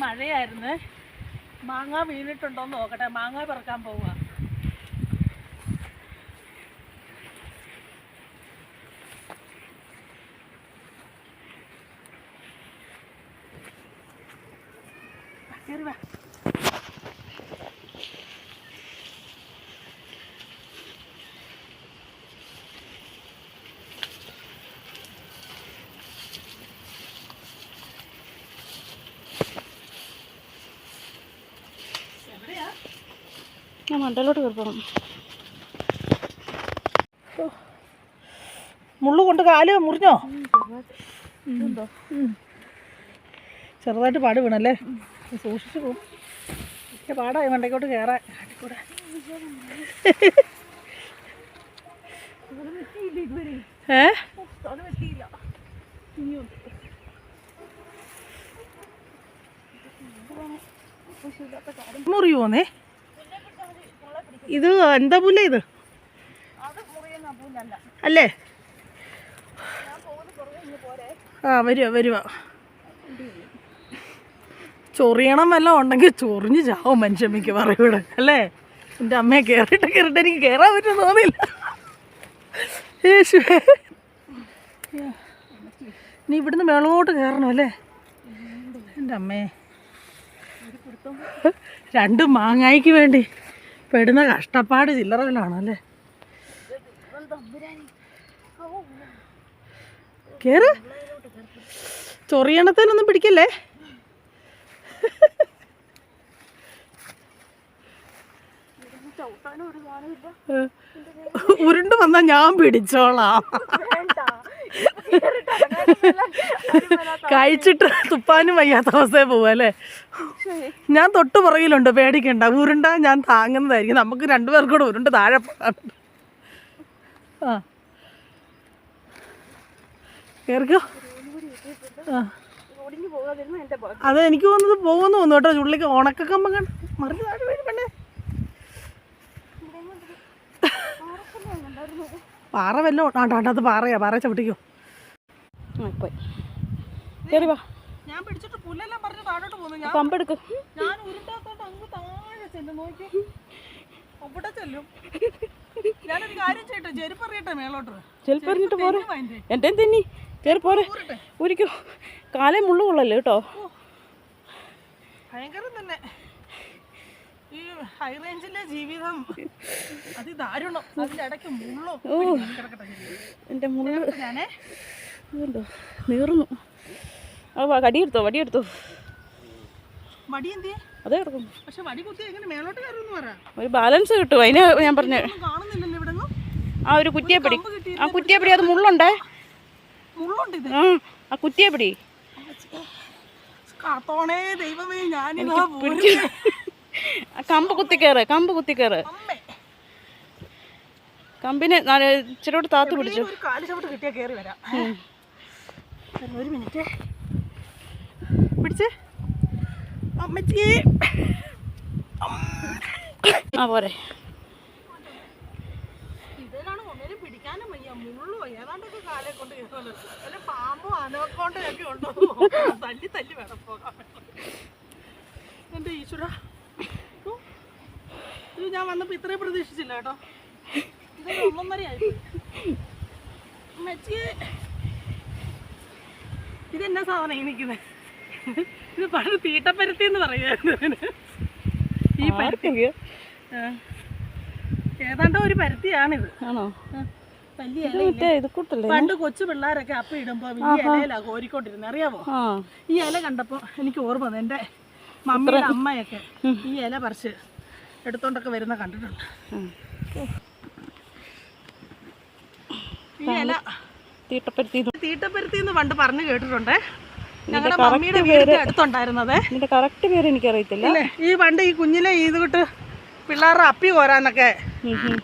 മഴയായിരുന്നു. മാങ്ങ വീണിട്ടുണ്ടോന്ന് നോക്കട്ടെ. മാങ്ങ പെറുക്കാൻ പോവുക. കയറി വാ. ഞാൻ മണ്ടയിലോട്ട് കയറിപ്പോണം. മുള്ളു കൊണ്ട് കാല് മുറിഞ്ഞോ? ചെറുതായിട്ട് പാട് വീണല്ലേ? സൂക്ഷിച്ചു പോകും. പാടായി മണ്ടയ്ക്കോട്ട് കയറാൻ. മുറിയോന്നേ? ഇത് എന്താ പുല്ല ഇത്? അല്ലേ? വരുവാ. ചൊറിയണം വല്ലതും ഉണ്ടെങ്കിൽ ചൊറിഞ്ഞ് ചാവും മനുഷ്യൻ മിക്കവാറും ഇവിടെ, അല്ലേ? എൻ്റെ അമ്മയെ കയറിയിട്ട് എനിക്ക് കയറാൻ പറ്റുമെന്ന് തോന്നിയില്ല. യേശുവേ, നീ ഇവിടുന്ന് മേളോട്ട് കയറണം അല്ലേ? എൻ്റെ അമ്മേ, 2 മാങ്ങായ്ക്ക് വേണ്ടി പെടുന്ന കഷ്ടപ്പാട് ചില്ലറകളാണ് അല്ലേ? കേറ്. ചൊറിയണത്തിനൊന്നും പിടിക്കല്ലേ? ഉരുണ്ട് വന്നാ ഞാൻ പിടിച്ചോളാം. കഴിച്ചിട്ട് തുപ്പാനും വയ്യാത്ത അവസ്ഥയിൽ പോവല്ലേ? ഞാൻ തൊട്ട് പുറകിലുണ്ട്, പേടിക്കണ്ട. ഉരുണ്ടാ ഞാൻ താങ്ങുന്നതായിരിക്കും. നമുക്ക് 2 പേർക്കൂടെ ഉരുണ്ട് താഴെ പോകാൻ. കേറിക്കോ. അത് എനിക്ക് തോന്നുന്നത് പോകുന്നു കേട്ടോ. ചുള്ളിക്ക് ഉണക്കക്കമ്പം കണ്ട് മറിഞ്ഞ് താഴെ വീഴും പെണ്ണേ. പാറ വല്ലോ അത് പാറ ചവിട്ടിക്കോ. ഞാൻ പിടിച്ചിട്ട് പുല്ലെല്ലാം പറഞ്ഞ് താഴോട്ട് പോകുന്നു. പമ്പെടുക്ക്. ഞാൻ ഉരുണ്ടാത്തോട്ട് അങ്ങ് താഴെ ചെല്ലും. നോക്കി അവിടെ ചെല്ലും. ഞാനൊരു കാര്യം ചെയ്യട്ടെ, ചെരുപ്പറിയട്ടെ മേളോട്ട്. ചെരുപ്പറിഞ്ഞിട്ട് പോരെ. എൻ്റെ തെന്നി കയറി പോരെ. ഒരിക്കോ കാലേ മുള്ളു കൊള്ളല്ലേ കേട്ടോ. ഭയങ്കരം തന്നെ ഈ ഹൈ റേഞ്ചിലെ ജീവിതം. അതിദാരുണം. അതിൻ്റെ ഇടയ്ക്ക് മുള്ളോ. എൻ്റെ മുള്ളു ഞാനേ നീറുന്നു. വടിയെടുത്തോ. വടി എന്തിയെ? അതേ കിടക്കും. പക്ഷെ വടി കുത്തി എങ്ങനെ മേളോട്ട് കയറുമെന്ന് പറ. ഒരു ബാലൻസ് കിട്ടും. അതിന് ഞാൻ പറഞ്ഞു. കാണുന്നില്ലല്ലോ ഇവിടെ. ആ ഒരു കുറ്റിയെ പിടി. അത് മുള്ളുണ്ടേ. മുള്ളുണ്ട് ഇത്. ആ കുറ്റിയെ പിടി. കാത്തോണേ ദൈവമേ, ഞാൻ കമ്പ് കുത്തിക്കേറ്. കമ്പിനെ ഇച്ചിരോട്ട് താത്ത് പിടിച്ചു. ഒരു കാല് ചവിട്ട് കിട്ടിയാൽ കയറി വരാം. ഒരു മിനിറ്റ് പിടിച്ചേ അമ്മച്ചിയെ. പോരെ. ഇതിലാണ് ഒന്നേലും പിടിക്കാനും വയ്യ. മുള്ളോ ഏതാണ്ടൊക്കെ കാലെ കൊണ്ട് കയറുന്നത്. അല്ല പാമ്പോ അനക്കൊണ്ടൊക്കെ ഉണ്ടോ? തല്ലി വേണം പോകാൻ. എൻ്റെ ഈശ്വര, ഇത് ഞാൻ വന്നപ്പോൾ ഇത്രയും പ്രതീക്ഷിച്ചില്ല കേട്ടോ. ഇതൊരു 1.5 ആയി. അമ്മച്ചിയെ, ഇതെന്നാ സാധനം ഈ നിൽക്കുന്നത്? ഇത് പണ്ട് തീട്ടപ്പരുത്തി എന്ന് പറയുമായിരുന്നു. ഈ പരുത്തി ഏതാണ്ടോ ഒരു പരുത്തിയാണിത്. ആണോ? പണ്ട് കൊച്ചു പിള്ളേരൊക്കെ അപ്പം ഇടുമ്പോ ഈ ഇലയിലാ കോരിക്കൊണ്ടിരുന്നത്, അറിയാമോ? ഈ ഇല കണ്ടപ്പോ എനിക്ക് ഓർമ്മ വന്നു. എൻ്റെ മമ്മിയുടെ അമ്മയൊക്കെ ഈ ഇല പറിച്ച് എടുത്തോണ്ടൊക്കെ വരുന്ന കണ്ടിട്ടുണ്ട്. ഈ ഇല തീട്ടപ്പരുത്തി എന്ന് പണ്ട് പറഞ്ഞു കേട്ടിട്ടുണ്ട്. ഞങ്ങളുടെ മമ്മിയുടെ വീടിന്റെ അടുത്തുണ്ടായിരുന്നത്. കറക്റ്റ് പേര് എനിക്കറിയത്തില്ല. ഈ പണ്ട് ഈ കുഞ്ഞിലെ ഇത് വിട്ട് പിള്ളേരുടെ അപ്പി കോരാനൊക്കെ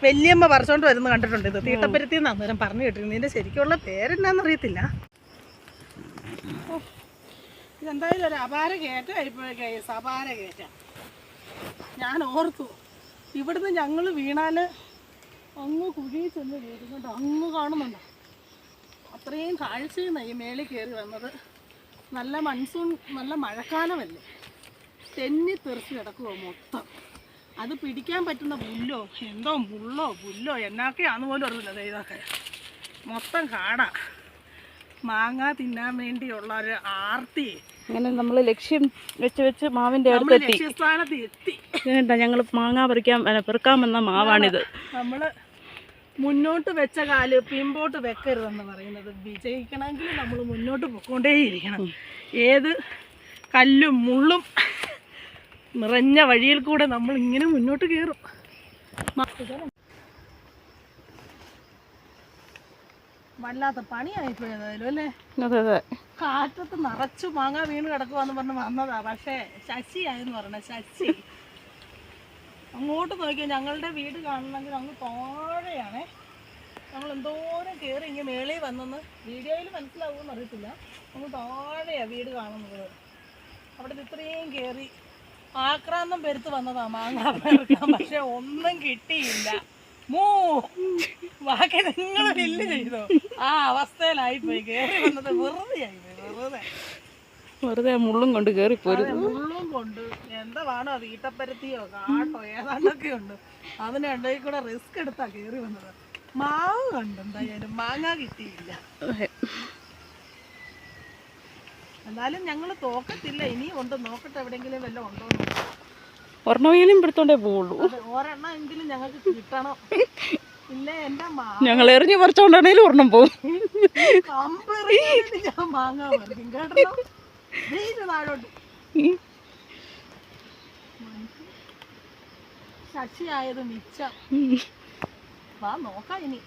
വല്യമ്മ പറിച്ചോണ്ട് വരുന്നത് കണ്ടിട്ടുണ്ട്. ഇത് തീട്ടപ്പരുത്തി എന്ന് അന്നേരം പറഞ്ഞു കേട്ടിരുന്നു. ഇതിന്റെ ശരിക്കുള്ള പേരെന്നാന്ന് അറിയത്തില്ല. ഇതെന്തായാലും ഒരു അപാര കയറ്റമായിപ്പോഴേ. അപാര കയറ്റം. ഞാൻ ഓർത്തു ഇവിടുന്ന് ഞങ്ങൾ വീണാൽ അങ്ങ് കുഴിയിൽ ചെന്ന് വീഴുന്നുണ്ടോ, അങ്ങ് കാണുന്നുണ്ടോ. അത്രയും കാഴ്ചയും ഈ മേളിൽ കയറി വന്നത്. നല്ല മൺസൂൺ, നല്ല മഴക്കാലമല്ലേ. തെന്നി തെറിച്ച് കിടക്കുമോ മൊത്തം. അത് പിടിക്കാൻ പറ്റുന്ന പുല്ലോ എന്തോ പുല്ലോ എന്നൊക്കെയാന്ന് പോലും അറിയില്ല. ഇതൊക്കെ മൊത്തം കാടാ. മാങ്ങ തിന്നാൻ വേണ്ടിയുള്ള ഒരു ആർത്തി. അങ്ങനെ നമ്മൾ ലക്ഷ്യം വെച്ച് മാവിൻ്റെ അടുത്തെത്തി. ലക്ഷ്യസ്ഥാനത്ത് എത്തി. ഞങ്ങൾ മാങ്ങ പെറുക്കാൻ വന്ന മാവാണിത്. നമ്മൾ മുന്നോട്ട് വെച്ച കാല് പിമ്പോട്ട് വെക്കരുതെന്ന് പറയുന്നത്. വിജയിക്കണമെങ്കിൽ നമ്മൾ മുന്നോട്ട് പൊക്കോണ്ടേയിരിക്കണം. ഏത് കല്ലും മുള്ളും നിറഞ്ഞ വഴിയിൽ കൂടെ നമ്മൾ ഇങ്ങനെ മുന്നോട്ട് കയറും. വല്ലാത്ത പണിയായിപ്പോയതായാലും അല്ലേ? അതെ അതെ. കാറ്റത്ത് നിറച്ചു മാങ്ങ വീണ് കിടക്കുവാന്ന് പറഞ്ഞ് വന്നതാ. പക്ഷേ ശശിയായെന്ന് പറഞ്ഞ ശശി. അങ്ങോട്ട് നോക്കിയാൽ ഞങ്ങളുടെ വീട് കാണണമെങ്കിൽ അങ്ങ് താഴെയാണേ. ഞങ്ങൾ എന്തോരം കയറി ഇങ്ങനെ മേളിൽ വന്നെന്ന് വീഡിയോയിൽ മനസ്സിലാവുമെന്ന് അറിയത്തില്ല. അങ്ങ് താഴെയാണ് വീട് കാണുന്നത്. അവിടെ ഇത്രയും കയറി ആക്രാന്തം പെരുത്ത് വന്നതാ മാങ്ങ പെറുക്കാൻ. പക്ഷെ ഒന്നും കിട്ടിയില്ല. ബാക്കി നിങ്ങൾ ബില്ല് ചെയ്തോ? ആ അവസ്ഥയിലായിപ്പോയി. കയറി വന്നത് വെറുതെ ആയിപ്പോയി. വെറുതെ മുള്ളും കൊണ്ട് കയറിപ്പോരും. മുള്ളും കൊണ്ട് എന്താണോ അത് ഈട്ടപ്പരത്തിയോ കാട്ടോ ഏതാണ്ടൊക്കെ ഉണ്ട്. അതിനിടയിൽ കൂടെ റിസ്ക് എടുത്താ കയറി വന്നത്. മാവ് കണ്ടു എന്തായാലും മാങ്ങ കിട്ടിയില്ല. എന്നാലും ഞങ്ങൾ തോക്കത്തില്ല. ഇനിയും ഉണ്ട്. നോക്കട്ടെ എവിടെയെങ്കിലും വല്ലതും ഉണ്ടോ. ഒരെണ്ണമെങ്കിലും പിടുത്തോണ്ടേ പോവുള്ളൂ. ഒരെണ്ണം എങ്കിലും ഞങ്ങൾക്ക് കിട്ടണം. ഇല്ല എന്റെ ഞങ്ങൾ എറിഞ്ഞു പറിച്ചോണ്ടാണേലും ഒരെണ്ണം പോകും. കമ്പെറിയാനായിട്ട് ഞാൻ മാങ്ങ പറിക്കും കേട്ടോ. താഴോട്ട് ശശിയായത് മിച്ചം. വാ നോക്കാം. ഇനി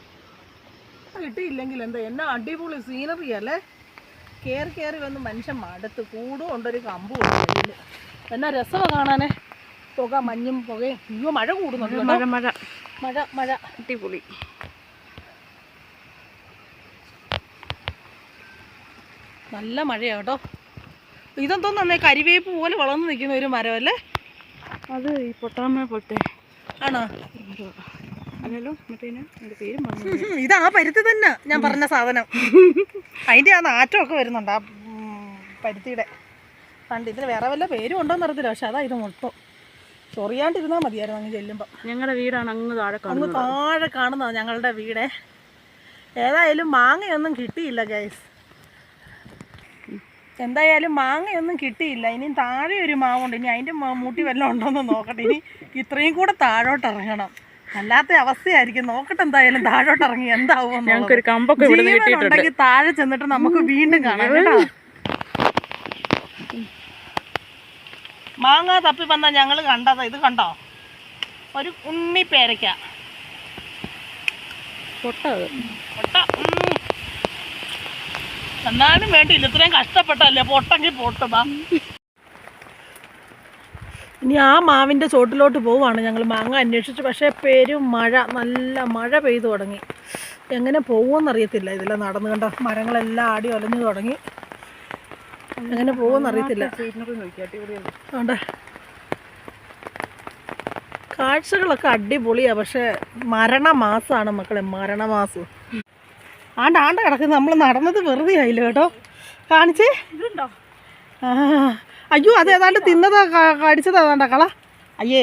കിട്ടിയില്ലെങ്കിൽ എന്താ. എന്നാ അടിപൊളി സീനറി അല്ലേ? കയറി കയറി വന്ന് മനുഷ്യൻ മടുത്ത്. കൂടും ഉണ്ടൊരു കമ്പും ഉണ്ട്. എന്നാ രസമാണ് കാണാനേ. പുക മഞ്ഞും പുകയും. അയ്യോ മഴ കൂടുന്നുണ്ട്. മഴ മഴ മഴ മഴ അടിപൊളി. നല്ല മഴയാ കേട്ടോ. ഇതെന്തോന്നേ കരിവേപ്പ് പോലെ വളർന്നു നിൽക്കുന്ന ഒരു മരം അല്ലേ? അത് ഈ പൊട്ടാമ പോലത്തെ ആണോ? അല്ലല്ലോ പേരും ഇതാ പരുത്തി തന്നെ ഞാൻ പറഞ്ഞ സാധനം. അതിൻ്റെ ആ നാറ്റമൊക്കെ വരുന്നുണ്ട് ആ പരുത്തിയുടെ. കണ്ട് ഇതിന് വേറെ വല്ല പേരും ഉണ്ടോന്ന് അറിയത്തില്ല. പക്ഷെ അതാ ഇത് മൊത്തം. ചൊറിയാണ്ടിരുന്നാൽ മതിയായിരുന്നു അങ്ങ് ചെല്ലുമ്പോൾ. ഞങ്ങളുടെ വീടാണ് അങ്ങ് താഴെ അങ്ങ് താഴെ കാണുന്നതാണ് ഞങ്ങളുടെ വീട്. ഏതായാലും മാങ്ങയൊന്നും കിട്ടിയില്ല ഗൈസ്. എന്തായാലും മാങ്ങയൊന്നും കിട്ടിയില്ല. ഇനിയും താഴെ ഒരു മാവുണ്ട്. ഇനി അതിൻ്റെ മൂട്ടി വല്ലതും ഉണ്ടോയെന്ന് നോക്കട്ടെ. ഇനി ഇത്രയും കൂടെ താഴോട്ട് ഇറങ്ങണം. അല്ലാത്ത അവസ്ഥയായിരിക്കും. നോക്കട്ടെ എന്തായാലും താഴോട്ട് ഇറങ്ങി എന്താവും. ഞങ്ങൾക്കൊരു കമ്പൊക്കെ ഉണ്ടെങ്കിൽ താഴെ ചെന്നിട്ട് നമുക്ക് വീണ്ടും കാണാം കേട്ടോ. മാങ്ങ തപ്പി വന്നാൽ ഞങ്ങൾ കണ്ടത് ഇത് കണ്ടോ? ഒരു ഉണ്ണി പേരയ്ക്ക. പൊട്ട എന്നാലും വേണ്ടിയില്ല. ഇത്രയും കഷ്ടപ്പെട്ടല്ലേ. പൊട്ടെങ്കിൽ പൊട്ടുതാ. ഇനി ആ മാവിൻ്റെ ചോട്ടിലോട്ട് പോവുകയാണ് ഞങ്ങൾ മാങ്ങ അന്വേഷിച്ച്. പക്ഷേ പെരും മഴ. നല്ല മഴ പെയ്തു തുടങ്ങി. എങ്ങനെ പോകുമെന്നറിയത്തില്ല. ഇതിലെല്ലാം നടന്നു കണ്ടോ. മരങ്ങളെല്ലാം ആടി ഒലഞ്ഞു തുടങ്ങി. എങ്ങനെ പോകുമെന്നറിയത്തില്ല. അതുകൊണ്ട് കാഴ്ചകളൊക്കെ അടിപൊളിയാണ്. പക്ഷേ മരണമാസമാണ് മക്കളെ. മരണമാസം ആണ്ട് കിടക്കുന്നത്. നമ്മൾ നടന്നത് വെറുതെ ആയില്ല കേട്ടോ. കാണിച്ചേ. ഇതുണ്ടോ? ആ അയ്യോ അത് ഏതാണ്ട് തിന്നതാ കടിച്ചതാ ഏതാണ്ടാ കള. അയ്യേ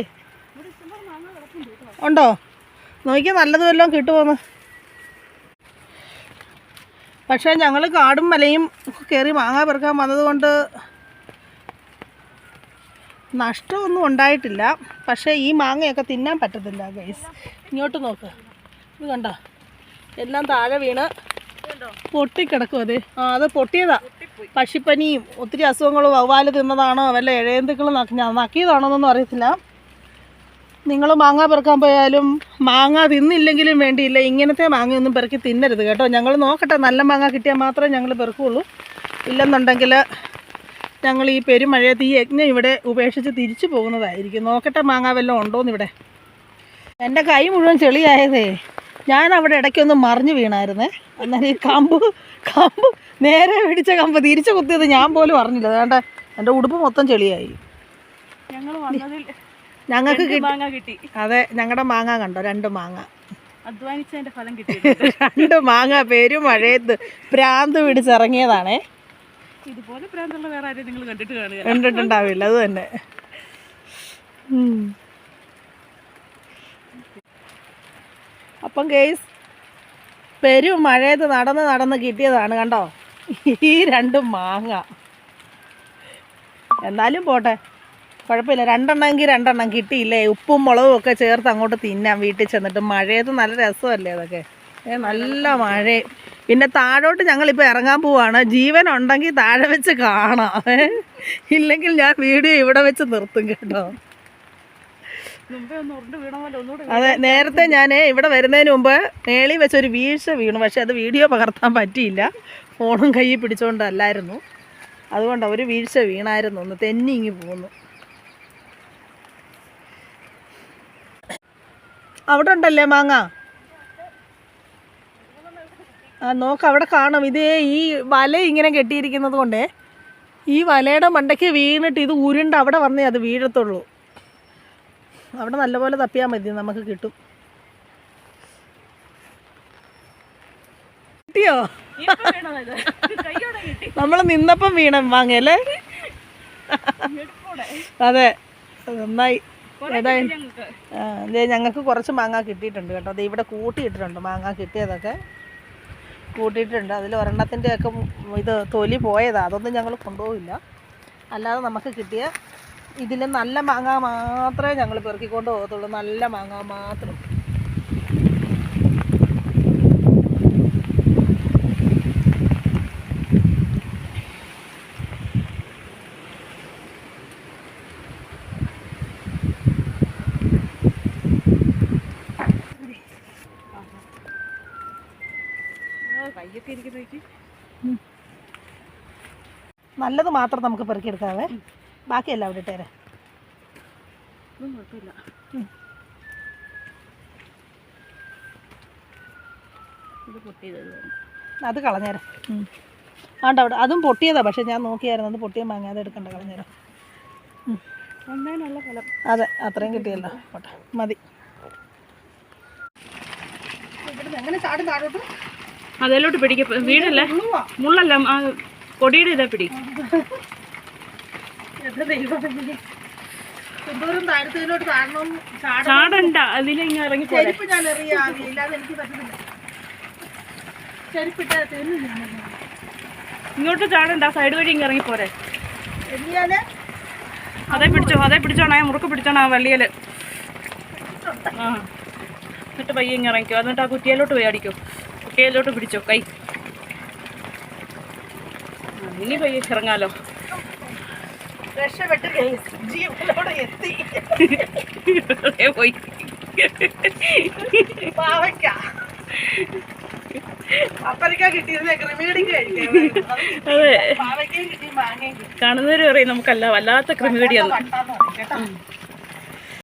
ഉണ്ടോ നോക്കിയാൽ നല്ലത് വല്ലതും കിട്ടുമോന്ന്. പക്ഷേ ഞങ്ങൾ കാടും മലയും കയറി മാങ്ങ പെറുക്കാൻ വന്നതുകൊണ്ട് നഷ്ടമൊന്നും ഉണ്ടായിട്ടില്ല. പക്ഷേ ഈ മാങ്ങയൊക്കെ തിന്നാൻ പറ്റത്തില്ല ഗൈസ്. ഇങ്ങോട്ട് നോക്ക്. ഇത് കണ്ടോ? എല്ലാം താഴെ വീണ് പൊട്ടിക്കിടക്കും. അത് അത് പൊട്ടിയതാ. പക്ഷിപ്പനിയും ഒത്തിരി അസുഖങ്ങളും വവ്വാല് തിന്നതാണോ വല്ല ഇഴയന്തുക്കളും നക്കിയതാണോ എന്നൊന്നും അറിയത്തില്ല. നിങ്ങൾ മാങ്ങ പെറുക്കാൻ പോയാലും മാങ്ങ തിന്നില്ലെങ്കിലും വേണ്ടിയില്ല ഇങ്ങനത്തെ മാങ്ങയൊന്നും പെറുക്കി തിന്നരുത് കേട്ടോ. ഞങ്ങൾ നോക്കട്ടെ. നല്ല മാങ്ങ കിട്ടിയാൽ മാത്രമേ ഞങ്ങൾ പെറുക്കുള്ളൂ. ഇല്ലെന്നുണ്ടെങ്കിൽ ഞങ്ങൾ ഈ പെരുമഴയത്ത് ഈ യജ്ഞം ഇവിടെ ഉപേക്ഷിച്ച് തിരിച്ചു പോകുന്നതായിരിക്കും. നോക്കട്ടെ മാങ്ങ വല്ലതും ഉണ്ടോയെന്ന്. ഇവിടെ എൻ്റെ കൈ മുഴുവൻ ചെളിയായതേ. ഞാൻ അവിടെ ഇടയ്ക്കൊന്ന് മറിഞ്ഞു വീണായിരുന്നേ. അന്നേരം ഈ കമ്പ് നേരെ പിടിച്ച കമ്പ് തിരിച്ചു കുത്തിയത് ഞാൻ പോലും അറിഞ്ഞില്ല. അതുകൊണ്ട് എൻ്റെ ഉടുപ്പ് മൊത്തം ചെളിയായി. ഞങ്ങൾക്ക് കിട്ടി. അതെ ഞങ്ങളുടെ മാങ്ങ കണ്ടോ? 2 മാങ്ങ. അധ്വാനിച്ചതിന്റെ ഫലം കിട്ടി. 2 മാങ്ങ പെരുമഴയത്ത് പ്രാന്ത് പിടിച്ചിറങ്ങിയതാണേ. ഇതുപോലെ പ്രാന്തുള്ള വേറെ ആരെയും നിങ്ങൾ കണ്ടിട്ട് കാണുക കണ്ടിട്ടുണ്ടാവില്ല. അത് തന്നെ അപ്പം ഗെയ്സ് പെരും മഴയത്ത് നടന്ന് കിട്ടിയതാണ് കണ്ടോ ഈ 2 മാങ്ങ. എന്നാലും പോട്ടെ, കുഴപ്പമില്ല. 2 എണ്ണമെങ്കിൽ 2 എണ്ണം കിട്ടിയില്ലേ. ഉപ്പും മുളകും ഒക്കെ ചേർത്ത് അങ്ങോട്ട് തിന്നാം വീട്ടിൽ ചെന്നിട്ട്. മഴയത്ത് നല്ല രസമല്ലേ അതൊക്കെ. നല്ല മഴ. പിന്നെ താഴോട്ട് ഞങ്ങളിപ്പോൾ ഇറങ്ങാൻ പോവാണ്. ജീവൻ ഉണ്ടെങ്കിൽ താഴെ വെച്ച് കാണാം, ഇല്ലെങ്കിൽ ഞാൻ വീഡിയോ ഇവിടെ വെച്ച് നിർത്തും കേട്ടോ. അതെ, നേരത്തെ ഞാൻ ഇവിടെ വരുന്നതിന് മുമ്പ് മേളിൽ വെച്ചൊരു വീഴ്ച വീണു. പക്ഷെ അത് വീഡിയോ പകർത്താൻ പറ്റിയില്ല, ഫോണും കയ്യിൽ പിടിച്ചുകൊണ്ടല്ലായിരുന്നു. അതുകൊണ്ടാണ് ഒരു വീഴ്ച വീണായിരുന്നു. ഒന്ന് തെന്നിങ്ങി പോന്നു. അവിടെ ഉണ്ടല്ലേ മാങ്ങ? ആ നോക്ക്, അവിടെ കാണും. ഇതേ ഈ വല ഇങ്ങനെ കെട്ടിയിരിക്കുന്നത് കൊണ്ടേ ഈ വലയുടെ മണ്ടയ്ക്ക് വീണിട്ട് ഇത് ഉരുണ്ട് അവിടെ വന്നേ അത് വീഴത്തുള്ളൂ. അവിടെ നല്ലപോലെ തപ്പിയാൽ മതി, നമുക്ക് കിട്ടും. കിട്ടിയോ? നമ്മൾ നിന്നപ്പം വീണ മാങ്ങയല്ലേ? അതെ, നന്നായി. ഞങ്ങൾക്ക് കുറച്ച് മാങ്ങ കിട്ടിയിട്ടുണ്ട് കേട്ടോ. അത് ഇവിടെ കൂട്ടിയിട്ടിട്ടുണ്ട്, മാങ്ങ കിട്ടിയതൊക്കെ കൂട്ടിയിട്ടുണ്ട്. അതിൽ ഒരെണ്ണത്തിൻ്റെ ഒക്കെ ഇത് തൊലി പോയതാണ്, അതൊന്നും ഞങ്ങൾ കൊണ്ടുപോകില്ല. അല്ലാതെ നമുക്ക് കിട്ടിയ ഇതിൽ നല്ല മാങ്ങ മാത്രമേ ഞങ്ങൾ പെറുക്കിക്കൊണ്ട് പോകത്തുള്ളൂ. നല്ല മാങ്ങ മാത്രം. നല്ലത് മാത്രം നമുക്ക് പെറുക്കിയെടുക്കാവേ, ബാക്കിയല്ല അവിടെ ഇട്ടേരെ. അത് കളഞ്ഞേരം. ആണ്ട അവിടെ അതും പൊട്ടിയതാ. പക്ഷെ ഞാൻ നോക്കിയായിരുന്നു, അത് പൊട്ടിയ മാങ്ങ, അത് എടുക്കണ്ട, കളഞ്ഞേരം. അതെ, അത്രയും കിട്ടിയല്ലോ, പോട്ടെ, മതി. എങ്ങനെ ചാടും താഴോട്ട്? അതിലോട്ട് പിടിക്കും, വീടല്ലേ, മുള്ളല്ല, കൊടിയുടെ ഇതാ പിടി. ചാടണ്ട, അതിലിങ്ങനെ ഇറങ്ങി. ചെരുപ്പ് ഞാൻ എറിയാതെ, ഇല്ലാതെ എനിക്ക് പറ്റുന്നില്ല. ചെരുപ്പിട്ട് ഇങ്ങോട്ട് ചാടണ്ട, സൈഡ് വഴി ഇങ്ങനെ ഇറങ്ങിപ്പോരെ. അതേ പിടിച്ചോണേ, മുറുക്ക് പിടിച്ചോണ ആ വള്ളിയില്. ആ, എന്നിട്ട് പയ്യെ ഇങ്ങനെ ഇറങ്ങിക്കോ. എന്നിട്ട് ആ കുറ്റിയിലോട്ട് പോയി അടിക്കോ. കുറ്റിയിലോട്ട് പിടിച്ചോ കൈ. ഇനി പയ്യെ ഇറങ്ങാലോ. രക്ഷപ്പെട്ട് ജീവനോടെ എത്തി. പോയി പാവയ്ക്ക അപ്പരക്ക കിട്ടിയിരുന്നേ ക്രിമികടിക്ക് കഴിക്കാം. അതെ, പാവയ്ക്കയും കിട്ടി, മാങ്ങയും കിട്ടി. കാണുന്നവര് പറയും നമുക്കല്ല വല്ലാത്ത ക്രിമികടിയാണ്. കേട്ടോ.